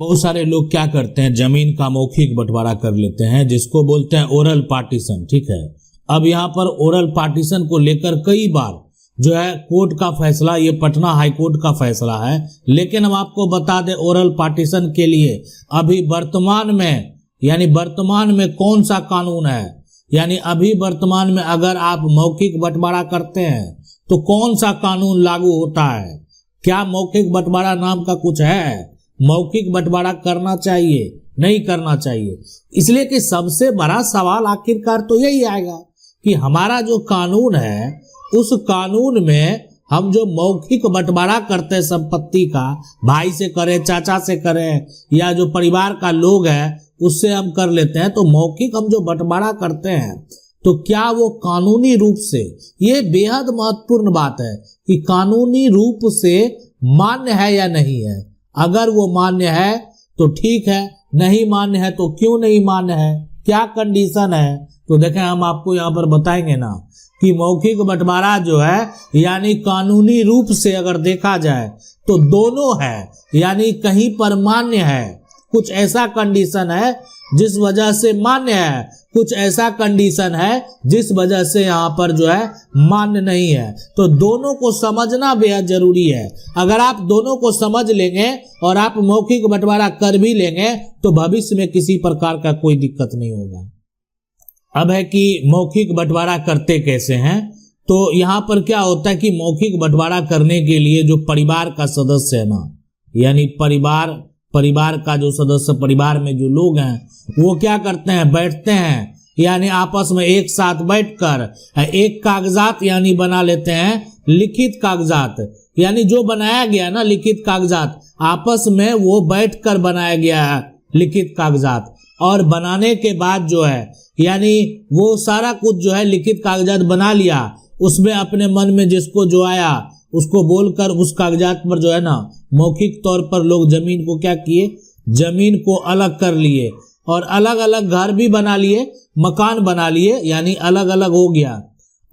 बहुत सारे लोग क्या करते हैं, जमीन का मौखिक बंटवारा कर लेते हैं, जिसको बोलते हैं ओरल पार्टीशन। ठीक है, अब यहाँ पर ओरल पार्टीशन को लेकर कई बार जो है कोर्ट का फैसला, ये पटना हाई कोर्ट का फैसला है। लेकिन हम आपको बता दें, ओरल पार्टीशन के लिए अभी वर्तमान में कौन सा कानून है, यानी अभी वर्तमान में अगर आप मौखिक बंटवारा करते हैं तो कौन सा कानून लागू होता है। क्या मौखिक बंटवारा नाम का कुछ है? मौखिक बंटवारा करना चाहिए, नहीं करना चाहिए? इसलिए कि सबसे बड़ा सवाल आखिरकार तो यही आएगा कि हमारा जो कानून है, उस कानून में हम जो मौखिक बंटवारा करते हैं संपत्ति का, भाई से करें, चाचा से करें, या जो परिवार का लोग है उससे हम कर लेते हैं, तो मौखिक हम जो बंटवारा करते हैं तो क्या वो कानूनी रूप से, ये बेहद महत्वपूर्ण बात है कि कानूनी रूप से मान्य है या नहीं है। अगर वो मान्य है तो ठीक है, नहीं मान्य है तो क्यों नहीं मान्य है, क्या कंडीशन है, तो देखें हम आपको यहाँ पर बताएंगे ना कि मौखिक बंटवारा जो है, यानी कानूनी रूप से अगर देखा जाए तो दोनों है, यानी कहीं पर मान्य है, कुछ ऐसा कंडीशन है जिस वजह से मान्य है, कुछ ऐसा कंडीशन है जिस वजह से यहाँ पर जो है मान्य नहीं है। तो दोनों को समझना बेहद जरूरी है। अगर आप दोनों को समझ लेंगे और आप मौखिक बंटवारा कर भी लेंगे तो भविष्य में किसी प्रकार का कोई दिक्कत नहीं होगा। अब है कि मौखिक बंटवारा करते कैसे हैं, तो यहाँ पर क्या होता है कि मौखिक बंटवारा करने के लिए जो परिवार का सदस्य है ना, यानी परिवार का जो सदस्य, परिवार में जो लोग हैं, वो क्या करते हैं, बैठते हैं, यानी आपस में एक साथ बैठकर एक कागजात यानी बना लेते हैं, लिखित कागजात, यानी जो बनाया गया ना लिखित कागजात, आपस में वो बैठकर बनाया गया है लिखित कागजात। और बनाने के बाद जो है, यानी वो सारा कुछ जो है लिखित कागजात बना लिया, उसमें अपने मन में जिसको जो आया उसको बोलकर उस कागजात पर जो है ना मौखिक तौर पर लोग जमीन को क्या किए, जमीन को अलग कर लिए और अलग अलग घर भी बना लिए, मकान बना लिए, यानी अलग अलग हो गया।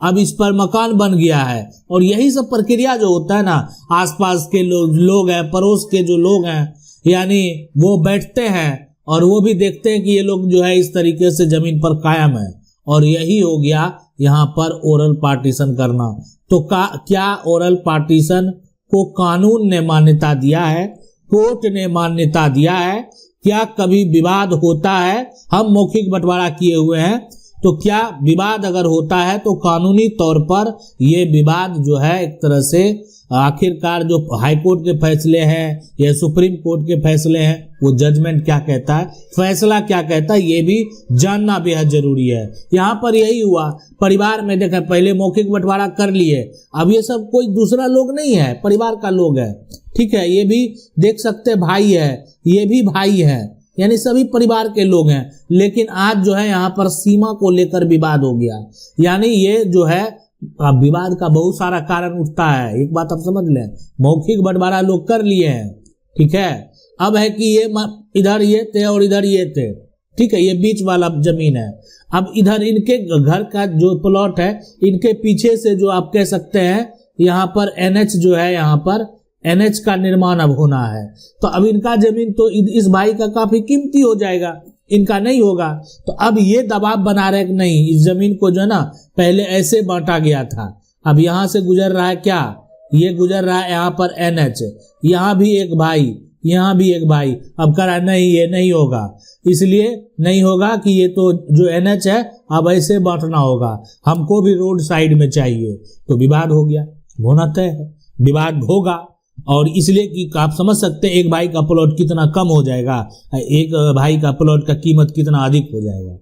अब इस पर मकान बन गया है और यही सब प्रक्रिया जो होता है ना, आसपास के लोग हैं, पड़ोस के जो लोग हैं, यानी वो बैठते हैं और वो भी देखते हैं कि ये लोग जो है इस तरीके से जमीन पर कायम है, और यही हो गया यहाँ पर ओरल पार्टीशन करना। तो क्या ओरल पार्टीशन को कानून ने मान्यता दिया है, कोर्ट ने मान्यता दिया है? क्या कभी विवाद होता है? हम मौखिक बंटवारा किए हुए हैं, तो क्या विवाद अगर होता है तो कानूनी तौर पर ये विवाद जो है एक तरह से आखिरकार जो हाई कोर्ट के फैसले हैं या सुप्रीम कोर्ट के फैसले हैं, वो जजमेंट क्या कहता है, फैसला क्या कहता है, ये भी जानना बेहद जरूरी है। यहाँ पर यही हुआ, परिवार में देखा, पहले मौखिक बंटवारा कर लिए, अब ये सब कोई दूसरा लोग नहीं है, परिवार का लोग है। ठीक है, ये भी देख सकते भाई है, ये भी भाई है, यानी सभी परिवार के लोग हैं। लेकिन आज जो है यहाँ पर सीमा को लेकर विवाद हो गया, यानी ये जो है विवाद का बहुत सारा कारण उठता है। एक बात आप समझ लें, मौखिक बंटवारा लोग कर लिए हैं, ठीक है, अब है कि ये इधर ये थे और इधर ये थे, ठीक है, ये बीच वाला जमीन है। अब इधर इनके घर का जो प्लॉट है, इनके पीछे से जो आप कह सकते हैं यहाँ पर एनएच जो है, यहाँ पर एनएच का निर्माण अब होना है, तो अब इनका जमीन तो इस भाई का काफी कीमती हो जाएगा, इनका नहीं होगा। तो अब ये दबाव बना रहे कि नहीं, इस जमीन को जो है ना पहले ऐसे बांटा गया था, अब यहाँ से गुजर रहा है क्या, ये गुजर रहा है यहाँ पर एनएच, यहाँ भी एक भाई, यहाँ भी एक भाई, अब कह रहा नहीं ये नहीं होगा, इसलिए नहीं होगा कि ये तो जो एनएच है अब ऐसे बांटना होगा, हमको भी रोड साइड में चाहिए, तो विवाद हो गया, होना तय है, विवाद होगा। और इसलिए कि आप समझ सकते हैं एक भाई का प्लॉट कितना कम हो जाएगा, एक भाई का प्लॉट का कीमत कितना अधिक हो जाएगा,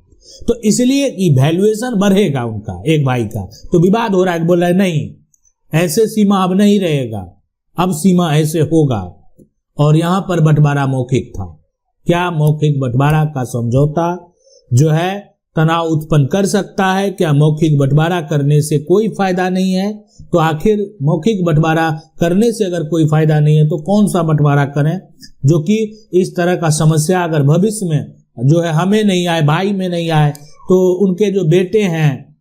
तो इसलिए कि वैल्यूएशन बढ़ेगा उनका, एक भाई का, तो विवाद हो रहा है, बोल रहा है नहीं ऐसे सीमा अब नहीं रहेगा, अब सीमा ऐसे होगा। और यहाँ पर बंटवारा मौखिक था। क्या मौखिक बंटवारा का समझौता जो है तनाव उत्पन्न कर सकता है? क्या मौखिक बंटवारा करने से कोई फायदा नहीं है? तो आखिर मौखिक बंटवारा करने से अगर कोई फायदा नहीं है तो कौन सा बंटवारा करें, जो कि इस तरह का समस्या अगर भविष्य में जो है हमें नहीं आए, भाई में नहीं आए, तो उनके जो बेटे हैं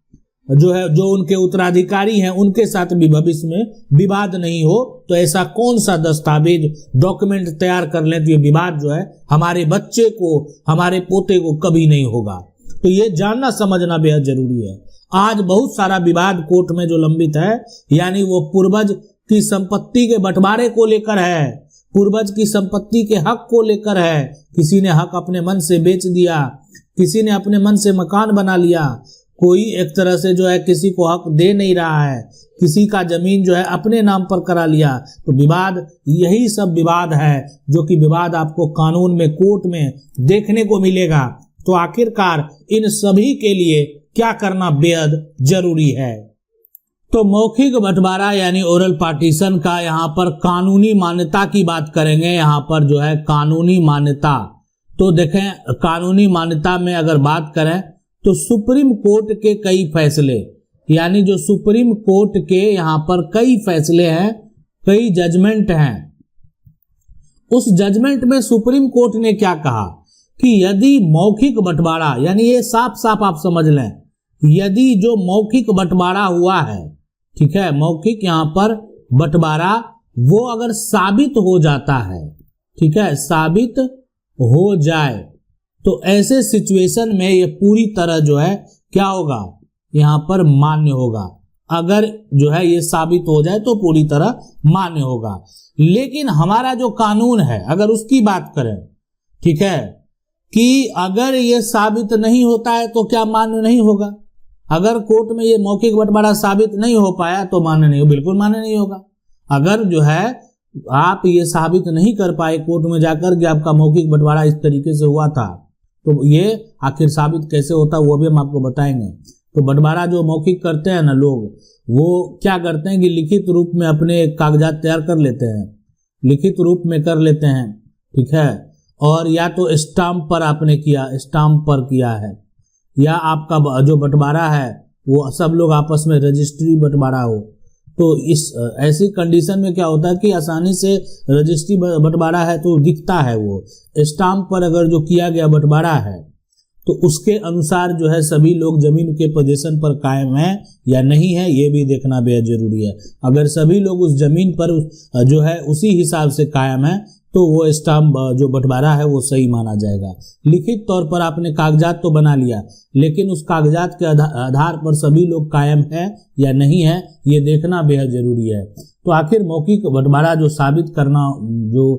जो उनके उत्तराधिकारी हैं उनके साथ भी भविष्य में विवाद नहीं हो। तो ऐसा कौन सा दस्तावेज डॉक्यूमेंट तैयार कर लें तो ये विवाद जो है हमारे बच्चे को, हमारे पोते को कभी नहीं होगा। तो ये जानना समझना बेहद जरूरी है। आज बहुत सारा विवाद कोर्ट में जो लंबित है, यानी वो पूर्वज की संपत्ति के बंटवारे को लेकर है, पूर्वज की संपत्ति के हक को लेकर है। किसी ने हक अपने मन से बेच दिया, किसी ने अपने मन से मकान बना लिया, कोई एक तरह से जो है किसी को हक दे नहीं रहा है, किसी का जमीन जो है अपने नाम पर करा लिया। तो विवाद, यही सब विवाद है जो कि विवाद आपको कानून में, कोर्ट में देखने को मिलेगा। तो आखिरकार इन सभी के लिए क्या करना बेहद जरूरी है। तो मौखिक बंटवारा यानी ओरल पार्टीशन का यहाँ पर कानूनी मान्यता की बात करेंगे। यहाँ पर जो है कानूनी मान्यता, तो देखें कानूनी मान्यता में अगर बात करें तो सुप्रीम कोर्ट के कई फैसले, यानी जो सुप्रीम कोर्ट के यहाँ पर कई फैसले हैं, कई जजमेंट हैं, उस जजमेंट में सुप्रीम कोर्ट ने क्या कहा कि यदि मौखिक बंटवारा, यानी ये साफ साफ आप समझ लें, यदि जो मौखिक बंटवारा हुआ है, ठीक है, मौखिक यहाँ पर बंटवारा वो अगर साबित हो जाता है, ठीक है, साबित हो जाए, तो ऐसे सिचुएशन में ये पूरी तरह जो है क्या होगा, यहाँ पर मान्य होगा। अगर जो है ये साबित हो जाए तो पूरी तरह मान्य होगा। लेकिन हमारा जो कानून है अगर उसकी बात करें, ठीक है, कि अगर ये साबित नहीं होता है तो क्या मान्य नहीं होगा। अगर कोर्ट में ये मौखिक बंटवारा साबित नहीं हो पाया तो मान्य नहीं हो, बिल्कुल मान्य नहीं होगा। अगर जो है आप ये साबित नहीं कर पाए कोर्ट में जाकर कि आपका मौखिक बंटवारा इस तरीके से हुआ था, तो ये आखिर साबित कैसे होता है वो भी हम आपको बताएंगे। तो बंटवारा जो मौखिक करते हैं ना लोग, वो क्या करते हैं कि लिखित रूप में अपने कागजात तैयार कर लेते हैं, लिखित रूप में कर लेते हैं, ठीक है, और या तो स्टाम्प पर आपने किया, स्टाम्प पर किया है, या आपका जो बंटवारा है वो सब लोग आपस में रजिस्ट्री बंटवारा हो। तो इस ऐसी कंडीशन में क्या होता है कि आसानी से रजिस्ट्री बंटवारा है तो दिखता है, वो स्टाम्प पर अगर जो किया गया बंटवारा है तो उसके अनुसार जो है सभी लोग जमीन के पोजीशन पर कायम है या नहीं है, ये भी देखना बेहद जरूरी है। अगर सभी लोग उस जमीन पर जो है उसी हिसाब से कायम है तो वो स्टाम्प जो बंटवारा है वो सही माना जाएगा। लिखित तौर पर आपने कागजात तो बना लिया, लेकिन उस कागजात के आधार पर सभी लोग कायम है या नहीं है, ये देखना बेहद जरूरी है। तो आखिर मौखिक बंटवारा जो साबित करना जो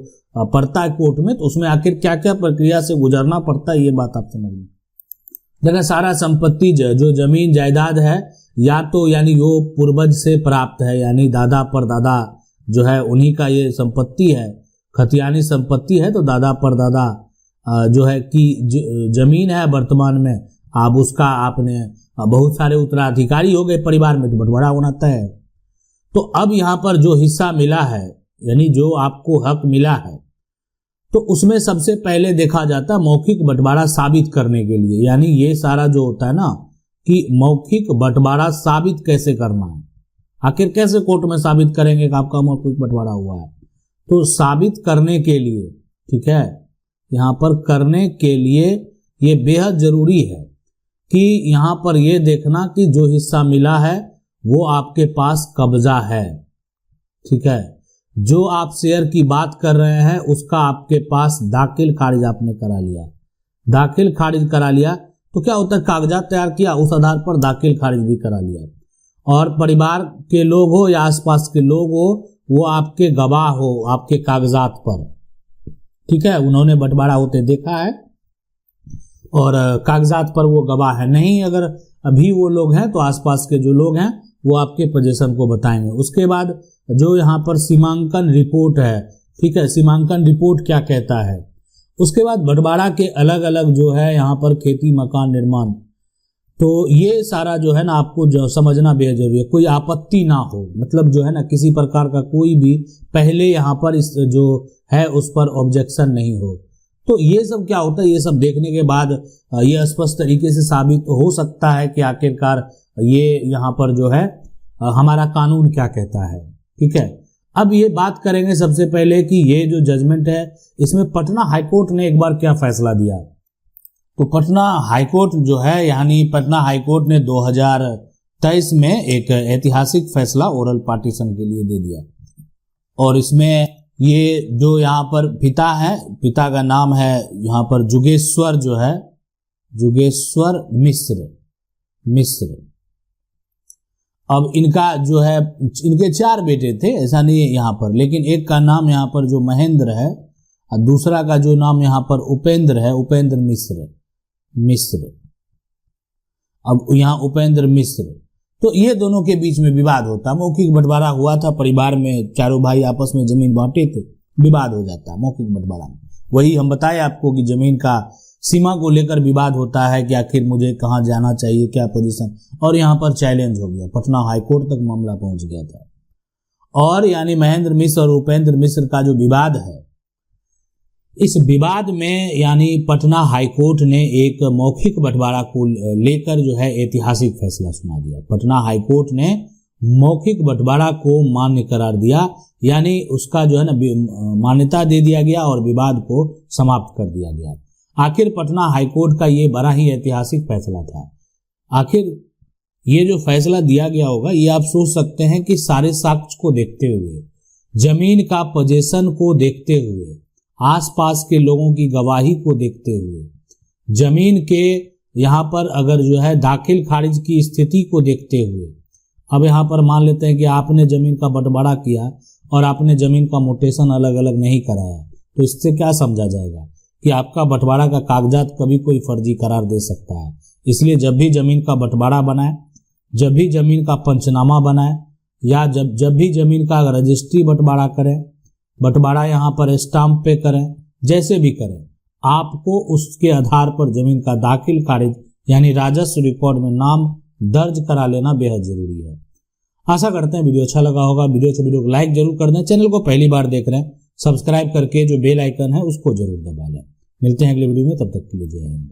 पड़ता है कोर्ट में, तो उसमें आखिर क्या क्या प्रक्रिया से गुजरना पड़ता है, ये बात आप समझिए। देखिए सारा संपत्ति जो जमीन जायदाद है, या तो यानी वो पूर्वज से प्राप्त है, यानी दादा परदादा जो है उन्हीं का ये संपत्ति है, खतियानी संपत्ति है, तो दादा परदादा जो है कि जमीन है वर्तमान में, आप उसका आपने बहुत सारे उत्तराधिकारी हो गए परिवार में, तो बंटवारा होना तय है। तो अब यहाँ पर जो हिस्सा मिला है, यानी जो आपको हक मिला है, तो उसमें सबसे पहले देखा जाता है मौखिक बंटवारा साबित करने के लिए। यानी ये सारा जो होता है ना कि मौखिक बंटवारा साबित कैसे करना है, आखिर कैसे कोर्ट में साबित करेंगे कि आपका मौखिक बंटवारा हुआ है। तो साबित करने के लिए, ठीक है, यहाँ पर करने के लिए ये बेहद जरूरी है कि यहाँ पर ये देखना कि जो हिस्सा मिला है वो आपके पास कब्जा है, ठीक है, जो आप शेयर की बात कर रहे हैं उसका आपके पास दाखिल खारिज आपने करा लिया, दाखिल खारिज करा लिया, तो क्या होता है कागजात तैयार किया, उस आधार पर दाखिल खारिज भी करा लिया, और परिवार के लोग हो या आसपास के लोग हो वो आपके गवाह हो आपके कागजात पर, ठीक है, उन्होंने बंटवारा होते देखा है और कागजात पर वो गवाह है। नहीं अगर अभी वो लोग हैं तो आसपास के जो लोग हैं वो आपके पोजीशन को बताएंगे। उसके बाद जो यहाँ पर सीमांकन रिपोर्ट है, ठीक है, सीमांकन रिपोर्ट क्या कहता है। उसके बाद बंटवारा के अलग अलग जो है यहाँ पर खेती मकान निर्माण, तो ये सारा जो है ना आपको जो समझना बेहद जरूरी है। कोई आपत्ति ना हो, मतलब जो है ना किसी प्रकार का कोई भी पहले यहाँ पर इस जो है उस पर ऑब्जेक्शन नहीं हो। तो ये सब क्या होता है, ये सब देखने के बाद ये स्पष्ट तरीके से साबित हो सकता है कि आखिरकार ये यहाँ पर जो है हमारा कानून क्या कहता है, ठीक है। अब ये बात करेंगे सबसे पहले कि ये जो जजमेंट है इसमें पटना हाईकोर्ट ने एक बार क्या फैसला दिया। तो पटना हाईकोर्ट जो है, यानी पटना हाईकोर्ट ने 1923 में एक ऐतिहासिक फैसला ओरल पार्टीशन के लिए दे दिया। और इसमें ये जो यहाँ पर पिता है, पिता का नाम है यहाँ पर जुगेश्वर, जो है जुगेश्वर मिश्र। अब इनका जो है, इनके 4 बेटे थे, ऐसा नहीं है यहाँ पर, लेकिन एक का नाम यहाँ पर जो महेंद्र है और दूसरा का जो नाम यहाँ पर उपेंद्र है, उपेंद्र मिश्र। अब यहाँ उपेंद्र मिश्र, तो ये दोनों के बीच में विवाद होता, मौखिक बंटवारा हुआ था परिवार में, चारों भाई आपस में जमीन बांटे थे, विवाद हो जाता मौखिक बंटवारा में। वही हम बताए आपको कि जमीन का सीमा को लेकर विवाद होता है कि आखिर मुझे कहाँ जाना चाहिए, क्या पोजीशन, और यहाँ पर चैलेंज हो गया, पटना हाईकोर्ट तक मामला पहुंच गया था। और यानी महेंद्र मिश्र और उपेंद्र मिश्र का जो विवाद है, इस विवाद में यानी पटना हाईकोर्ट ने एक मौखिक बंटवारा को लेकर जो है ऐतिहासिक फैसला सुना दिया। पटना हाईकोर्ट ने मौखिक बंटवारा को मान्य करार दिया, यानी उसका जो है ना मान्यता दे दिया गया और विवाद को समाप्त कर दिया गया। आखिर पटना हाईकोर्ट का ये बड़ा ही ऐतिहासिक फैसला था। आखिर ये जो फैसला दिया गया होगा, ये आप सोच सकते हैं कि सारे साक्ष्य को देखते हुए, जमीन का पोजीशन को देखते हुए, आसपास के लोगों की गवाही को देखते हुए, जमीन के यहाँ पर अगर जो है दाखिल खारिज की स्थिति को देखते हुए, अब यहाँ पर मान लेते हैं कि आपने जमीन का बंटवारा किया और आपने जमीन का मोटेशन अलग अलग नहीं कराया, तो इससे क्या समझा जाएगा कि आपका बंटवारा का कागजात कभी कोई फर्जी करार दे सकता है। इसलिए जब भी जमीन का बंटवारा बनाए, जब भी जमीन का पंचनामा बनाए, या जब भी जमीन का रजिस्ट्री बंटवारा करें, बंटवारा यहाँ पर स्टाम्प पे करें, जैसे भी करें, आपको उसके आधार पर जमीन का दाखिल खारिज यानी राजस्व रिकॉर्ड में नाम दर्ज करा लेना बेहद जरूरी है। आशा करते हैं वीडियो अच्छा लगा होगा। वीडियो को लाइक जरूर कर दें। चैनल को पहली बार देख रहे हैं, सब्सक्राइब करके जो बेल आइकन है उसको जरूर दबा लें। मिलते हैं अगले वीडियो में, तब तक के लिए जय हिंद।